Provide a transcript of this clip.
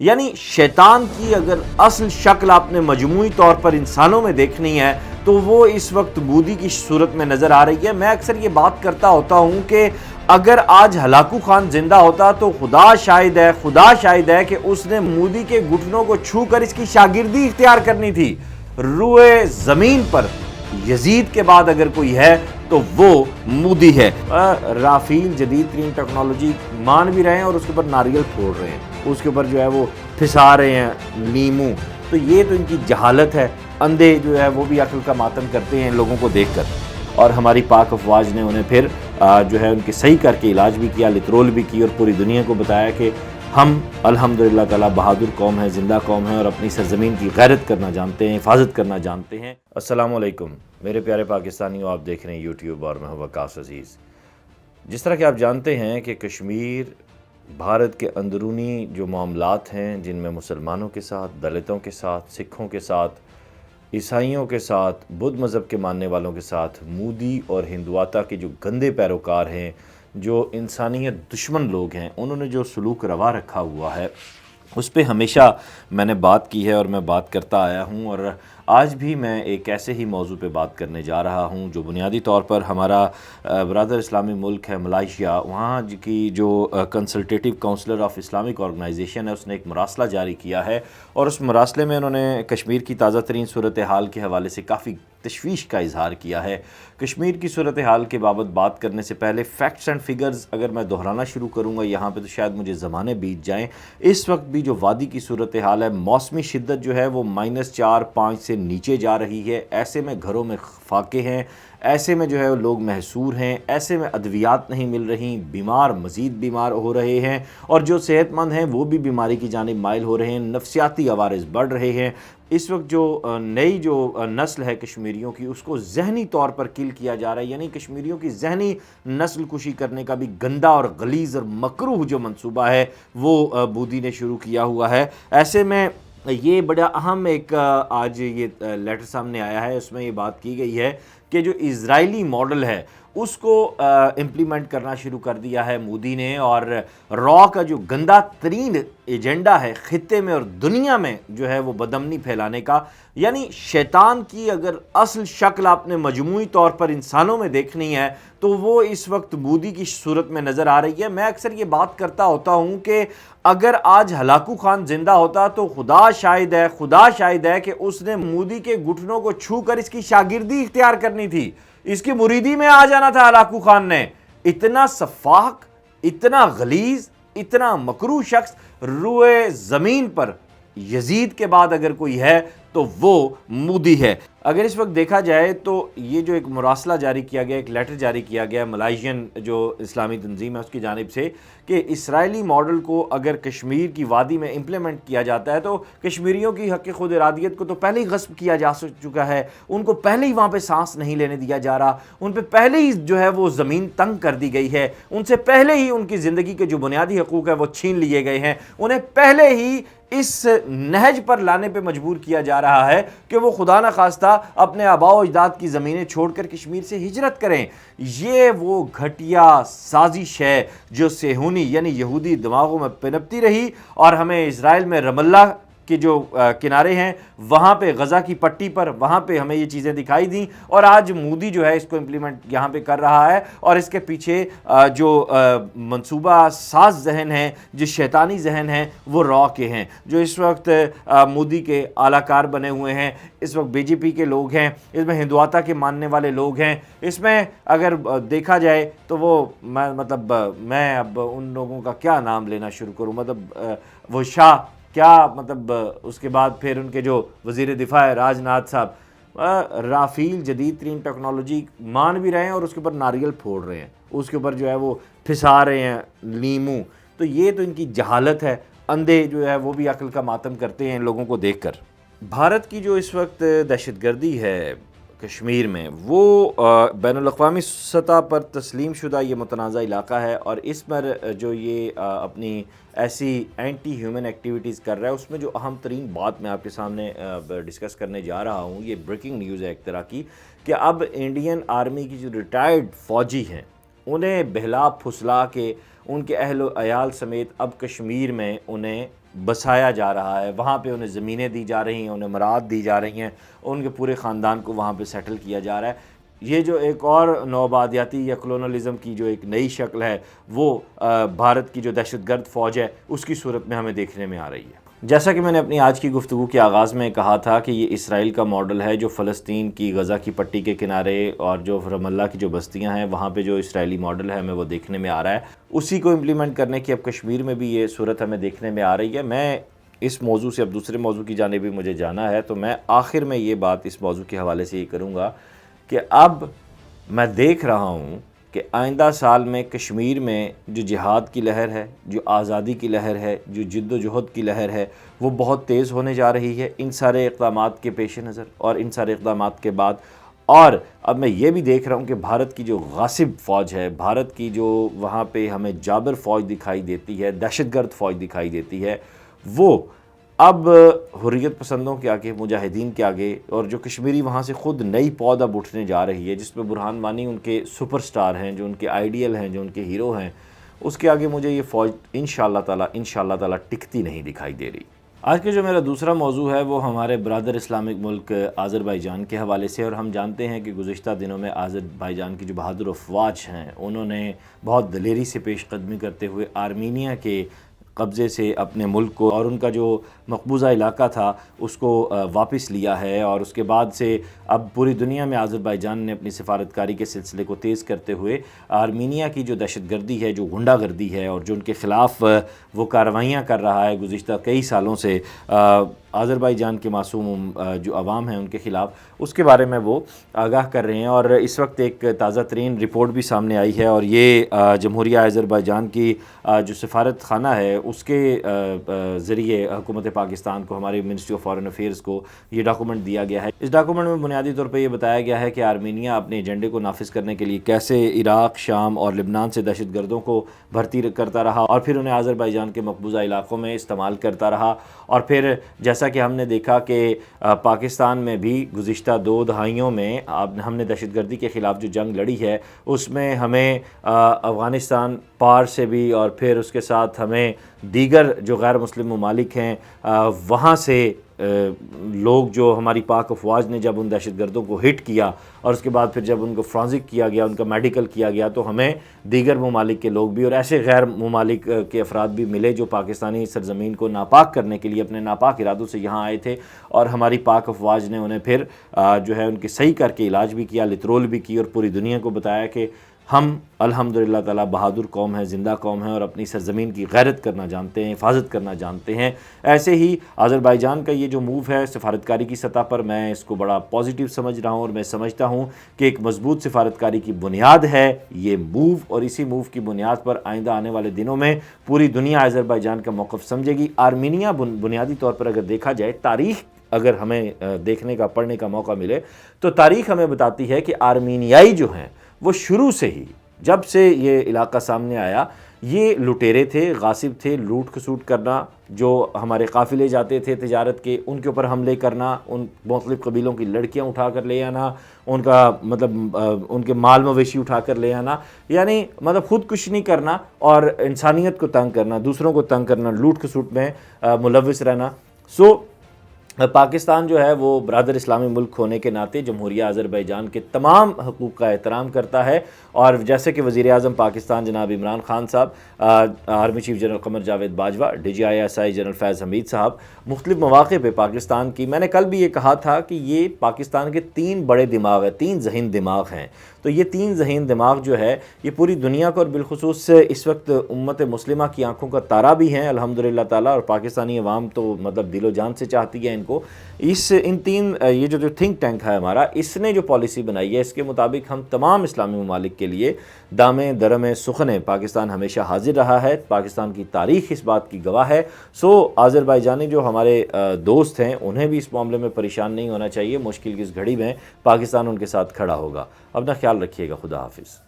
یعنی شیطان کی اگر اصل شکل آپ نے مجموعی طور پر انسانوں میں دیکھنی ہے تو وہ اس وقت مودی کی صورت میں نظر آ رہی ہے۔ میں اکثر یہ بات کرتا ہوتا ہوں کہ اگر آج ہلاکو خان زندہ ہوتا تو خدا شاہد ہے کہ اس نے مودی کے گھٹنوں کو چھو کر اس کی شاگردی اختیار کرنی تھی۔ روئے زمین پر یزید کے بعد اگر کوئی ہے تو وہ مودی ہے۔ رافیل جدید ترین ٹیکنالوجی مان بھی رہے ہیں اور اس کے اوپر ناریل پھوڑ رہے ہیں، اس کے اوپر جو ہے وہ پھسا رہے ہیں لیمو، تو یہ تو ان کی جہالت ہے۔ اندھے جو ہے وہ بھی عقل کا ماتم کرتے ہیں ان لوگوں کو دیکھ کر، اور ہماری پاک افواج نے انہیں پھر جو ہے ان کے صحیح کر کے علاج بھی کیا، لترول بھی کی، اور پوری دنیا کو بتایا کہ ہم الحمدللہ تعالی بہادر قوم ہے، زندہ قوم ہے، اور اپنی سرزمین کی غیرت کرنا جانتے ہیں، حفاظت کرنا جانتے ہیں۔ السلام علیکم میرے پیارے پاکستانیوں، آپ دیکھ رہے ہیں یوٹیوب اور میں ہوں وقاص عزیز۔ جس طرح کہ آپ جانتے ہیں کہ کشمیر بھارت کے اندرونی جو معاملات ہیں، جن میں مسلمانوں کے ساتھ، دلتوں کے ساتھ، سکھوں کے ساتھ، عیسائیوں کے ساتھ، بدھ مذہب کے ماننے والوں کے ساتھ، مودی اور ہندوتا کے جو گندے پیروکار ہیں، جو انسانیت دشمن لوگ ہیں، انہوں نے جو سلوک روا رکھا ہوا ہے، اس پہ ہمیشہ میں نے بات کی ہے اور میں بات کرتا آیا ہوں، اور آج بھی میں ایک ایسے ہی موضوع پہ بات کرنے جا رہا ہوں جو بنیادی طور پر ہمارا برادر اسلامی ملک ہے ملائیشیا، وہاں کی جو consultative counsellor of Islamic organization ہے، اس نے ایک مراسلہ جاری کیا ہے، اور اس مراسلے میں انہوں نے کشمیر کی تازہ ترین صورتحال کے حوالے سے کافی تشویش کا اظہار کیا ہے۔ کشمیر کی صورتحال کے بابت بات کرنے سے پہلے فیکٹس اینڈ فگرز اگر میں دہرانا شروع کروں گا یہاں پہ تو شاید مجھے زمانے بیت جائیں۔ اس وقت بھی جو وادی کی صورتحال ہے، موسمی شدت جو ہے وہ -4-5 سے نیچے جا رہی ہے، ایسے میں گھروں میں فاقے ہیں، ایسے میں جو ہے لوگ محصور ہیں، ایسے میں ادویات نہیں مل رہی، بیمار مزید بیمار ہو رہے ہیں، اور جو صحت مند ہیں وہ بھی بیماری کی جانب مائل ہو رہے ہیں، نفسیاتی عوارض بڑھ رہے ہیں۔ اس وقت جو نئی جو نسل ہے کشمیریوں کی، اس کو ذہنی طور پر کل کیا جا رہا ہے، یعنی کشمیریوں کی ذہنی نسل کشی کرنے کا بھی گندا اور غلیظ اور مکروہ جو منصوبہ ہے وہ مودی نے شروع کیا ہوا ہے۔ ایسے میں یہ بڑا اہم ایک آج یہ لیٹر سامنے آیا ہے، اس میں یہ بات کی گئی ہے کہ جو اسرائیلی ماڈل ہے اس کو امپلیمنٹ کرنا شروع کر دیا ہے مودی نے، اور را کا جو گندا ترین ایجنڈا ہے خطے میں اور دنیا میں جو ہے وہ بدامنی پھیلانے کا، یعنی شیطان کی اگر اصل شکل آپ نے مجموعی طور پر انسانوں میں دیکھنی ہے تو وہ اس وقت مودی کی صورت میں نظر آ رہی ہے۔ میں اکثر یہ بات کرتا ہوتا ہوں کہ اگر آج ہلاکو خان زندہ ہوتا تو خدا شاہد ہے کہ اس نے مودی کے گھٹنوں کو چھو کر اس کی شاگردی اختیار کرنی تھی، اس کی مریدی میں آ جانا تھا ہلاکو خان نے۔ اتنا سفاک، اتنا غلیظ، اتنا مکروہ شخص روئے زمین پر یزید کے بعد اگر کوئی ہے تو وہ مودی ہے۔ اگر اس وقت دیکھا جائے تو یہ جو ایک مراسلہ جاری کیا گیا، ایک لیٹر جاری کیا گیا ملائیشین جو اسلامی تنظیم ہے اس کی جانب سے، کہ اسرائیلی ماڈل کو اگر کشمیر کی وادی میں امپلیمنٹ کیا جاتا ہے تو کشمیریوں کی حق خود ارادیت کو تو پہلے ہی غصب کیا جا چکا ہے، ان کو پہلے ہی وہاں پہ سانس نہیں لینے دیا جا رہا، ان پہ پہلے ہی جو ہے وہ زمین تنگ کر دی گئی ہے، ان سے پہلے ہی ان کی زندگی کے جو بنیادی حقوق ہے وہ چھین لیے گئے ہیں، انہیں پہلے ہی اس نہج پر لانے پہ مجبور کیا جا رہا ہے کہ وہ خدا نہ خواستہ اپنے آباء و اجداد کی زمینیں چھوڑ کر کشمیر سے ہجرت کریں۔ یہ وہ گھٹیا سازش ہے جو صہیونی یعنی یہودی دماغوں میں پنپتی رہی، اور ہمیں اسرائیل میں رام اللہ کے جو کنارے ہیں وہاں پہ غزہ کی پٹی پر وہاں پہ ہمیں یہ چیزیں دکھائی دیں، اور آج مودی جو ہے اس کو امپلیمنٹ یہاں پہ کر رہا ہے، اور اس کے پیچھے جو منصوبہ ساز ذہن ہیں، جو شیطانی ذہن ہیں، وہ را کے ہیں، جو اس وقت مودی کے اعلیٰ کار بنے ہوئے ہیں، اس وقت بی جے پی کے لوگ ہیں، اس میں ہندوتا کے ماننے والے لوگ ہیں، اس میں اگر دیکھا جائے تو وہ میں اب ان لوگوں کا کیا نام لینا شروع کروں، وہ شاہ کیا اس کے بعد پھر ان کے جو وزیر دفاع ہے راج ناتھ صاحب، رافیل جدید ترین ٹیکنالوجی مان بھی رہے ہیں اور اس کے اوپر ناریل پھوڑ رہے ہیں، اس کے اوپر جو ہے وہ پھسا رہے ہیں لیمو، تو یہ تو ان کی جہالت ہے۔ اندھے جو ہے وہ بھی عقل کا ماتم کرتے ہیں ان لوگوں کو دیکھ کر۔ بھارت کی جو اس وقت دہشت گردی ہے کشمیر میں، وہ بین الاقوامی سطح پر تسلیم شدہ یہ متنازع علاقہ ہے، اور اس پر جو یہ اپنی ایسی اینٹی ہیومن ایکٹیویٹیز کر رہا ہے، اس میں جو اہم ترین بات میں آپ کے سامنے ڈسکس کرنے جا رہا ہوں، یہ بریکنگ نیوز ہے ایک طرح کی، کہ اب انڈین آرمی کی جو ریٹائرڈ فوجی ہیں انہیں بہلا پھسلا کے ان کے اہل و عیال سمیت اب کشمیر میں انہیں بسایا جا رہا ہے، وہاں پہ انہیں زمینیں دی جا رہی ہیں، انہیں مراد دی جا رہی ہیں، ان کے پورے خاندان کو وہاں پہ سیٹل کیا جا رہا ہے۔ یہ جو ایک اور نوآبادیاتی یا کلونلزم کی جو ایک نئی شکل ہے وہ بھارت کی جو دہشت گرد فوج ہے اس کی صورت میں ہمیں دیکھنے میں آ رہی ہے۔ جیسا کہ میں نے اپنی آج کی گفتگو کے آغاز میں کہا تھا کہ یہ اسرائیل کا ماڈل ہے جو فلسطین کی غزہ کی پٹی کے کنارے اور جو رام اللہ کی جو بستیاں ہیں وہاں پہ جو اسرائیلی ماڈل ہے ہمیں وہ دیکھنے میں آ رہا ہے، اسی کو امپلیمنٹ کرنے کی اب کشمیر میں بھی یہ صورت ہمیں دیکھنے میں آ رہی ہے۔ میں اس موضوع سے اب دوسرے موضوع کی جانب بھی مجھے جانا ہے، تو میں آخر میں یہ بات اس موضوع کے حوالے سے یہ کروں گا کہ اب میں دیکھ رہا ہوں کہ آئندہ سال میں کشمیر میں جو جہاد کی لہر ہے، جو آزادی کی لہر ہے، جو جد و جہد کی لہر ہے وہ بہت تیز ہونے جا رہی ہے ان سارے اقدامات کے پیش نظر اور ان سارے اقدامات کے بعد۔ اور اب میں یہ بھی دیکھ رہا ہوں کہ بھارت کی جو غاصب فوج ہے، بھارت کی جو وہاں پہ ہمیں جابر فوج دکھائی دیتی ہے، دہشت گرد فوج دکھائی دیتی ہے، وہ اب حریت پسندوں کے آگے، مجاہدین کے آگے، اور جو کشمیری وہاں سے خود نئی پود اب اٹھنے جا رہی ہے جس پہ برہان وانی ان کے سپر سٹار ہیں، جو ان کے آئیڈیل ہیں، جو ان کے ہیرو ہیں، اس کے آگے مجھے یہ فوج انشاءاللہ تعالی ٹکتی نہیں دکھائی دے رہی۔ آج کے جو میرا دوسرا موضوع ہے وہ ہمارے برادر اسلامک ملک آذربائیجان کے حوالے سے، اور ہم جانتے ہیں کہ گزشتہ دنوں میں آذربائیجان کی جو بہادر افواج ہیں انہوں نے بہت دلیری سے پیش قدمی کرتے ہوئے آرمینیا کے قبضے سے اپنے ملک کو اور ان کا جو مقبوضہ علاقہ تھا اس کو واپس لیا ہے، اور اس کے بعد سے اب پوری دنیا میں آذربائیجان نے اپنی سفارتکاری کے سلسلے کو تیز کرتے ہوئے آرمینیا کی جو دہشت گردی ہے، جو غنڈہ گردی ہے اور جو ان کے خلاف وہ کارروائیاں کر رہا ہے گزشتہ کئی سالوں سے آذربائیجان کے معصوم جو عوام ہیں ان کے خلاف، اس کے بارے میں وہ آگاہ کر رہے ہیں۔ اور اس وقت ایک تازہ ترین رپورٹ بھی سامنے آئی ہے، اور یہ جمہوریہ آذربائیجان کی جو سفارت خانہ ہے اس کے ذریعے حکومت پاکستان کو، ہماری منسٹری آف فارن افیئرز کو یہ ڈاکومنٹ دیا گیا ہے۔ اس ڈاکومنٹ میں بنیادی طور پہ یہ بتایا گیا ہے کہ آرمینیا اپنے ایجنڈے کو نافذ کرنے کے لیے کیسے عراق، شام اور لبنان سے دہشت گردوں کو بھرتی کرتا رہا اور پھر انہیں آذربائیجان کے مقبوضہ علاقوں میں استعمال کرتا رہا، اور پھر جیسا کہ ہم نے دیکھا کہ پاکستان میں بھی گزشتہ 2 دہائیوں میں ہم نے دہشت گردی کے خلاف جو جنگ لڑی ہے اس میں ہمیں افغانستان پار سے بھی اور پھر اس کے ساتھ ہمیں دیگر جو غیر مسلم ممالک ہیں وہاں سے لوگ، جو ہماری پاک افواج نے جب ان دہشت گردوں کو ہٹ کیا اور اس کے بعد پھر جب ان کو فرانزک کیا گیا، ان کا میڈیکل کیا گیا، تو ہمیں دیگر ممالک کے لوگ بھی اور ایسے غیر ممالک کے افراد بھی ملے جو پاکستانی سرزمین کو ناپاک کرنے کے لیے اپنے ناپاک ارادوں سے یہاں آئے تھے، اور ہماری پاک افواج نے انہیں پھر جو ہے ان کے صحیح کر کے علاج بھی کیا، لترول بھی کی، اور پوری دنیا کو بتایا کہ ہم الحمدللہ تعالی بہادر قوم ہیں، زندہ قوم ہیں، اور اپنی سرزمین کی غیرت کرنا جانتے ہیں، حفاظت کرنا جانتے ہیں۔ ایسے ہی آذربائیجان کا یہ جو موو ہے سفارتکاری کی سطح پر، میں اس کو بڑا پازیٹیو سمجھ رہا ہوں، اور میں سمجھتا ہوں کہ ایک مضبوط سفارتکاری کی بنیاد ہے یہ موو، اور اسی موو کی بنیاد پر آئندہ آنے والے دنوں میں پوری دنیا آذربائیجان کا موقف سمجھے گی۔ آرمینیا بنیادی طور پر اگر دیکھا جائے، تاریخ اگر ہمیں دیکھنے کا، پڑھنے کا موقع ملے تو تاریخ ہمیں بتاتی ہے کہ آرمینیائی جو ہیں وہ شروع سے ہی، جب سے یہ علاقہ سامنے آیا، یہ لٹیرے تھے، غاصب تھے، لوٹ کھسوٹ کرنا، جو ہمارے قافلے جاتے تھے تجارت کے ان کے اوپر حملے کرنا، ان مختلف قبیلوں کی لڑکیاں اٹھا کر لے آنا، ان کا مطلب ان کے مال مویشی اٹھا کر لے آنا، یعنی مطلب خود کش نہیں کرنا اور انسانیت کو تنگ کرنا، دوسروں کو تنگ کرنا، لوٹ کھسوٹ میں ملوث رہنا۔ پاکستان جو ہے وہ برادر اسلامی ملک ہونے کے ناطے جمہوریہ آذربائیجان کے تمام حقوق کا احترام کرتا ہے، اور جیسے کہ وزیر اعظم پاکستان جناب Imran Khan Sahab, army chief general Qamar Javed Bajwa, D G ISI general Faiz Hameed Sahab, مختلف مواقع پہ پاکستان کی، میں نے کل بھی یہ کہا تھا کہ یہ پاکستان کے 3 بڑے دماغ ہیں، 3 ذہین دماغ ہیں، تو یہ 3 ذہین دماغ جو ہے یہ پوری دنیا کو اور بالخصوص اس وقت امت مسلمہ کی آنکھوں کا تارا بھی ہیں الحمدللہ تعالیٰ، اور پاکستانی عوام تو مطلب دل و جان سے چاہتی ہے ان کو۔ ان 3 یہ جو تھنک ٹینک ہے ہمارا، اس نے جو پالیسی بنائی ہے اس کے مطابق ہم تمام اسلامی ممالک کے لیے دامیں درمیں سخنیں، پاکستان ہمیشہ حاضر رہا ہے، پاکستان کی تاریخ اس بات کی گواہ ہے۔ آذربائیجانی جو ہمارے دوست ہیں انہیں بھی اس معاملے میں پریشان نہیں ہونا چاہیے، مشکل کی اس گھڑی میں پاکستان ان کے ساتھ کھڑا ہوگا۔ اپنا خیال رکھیے گا، خدا حافظ۔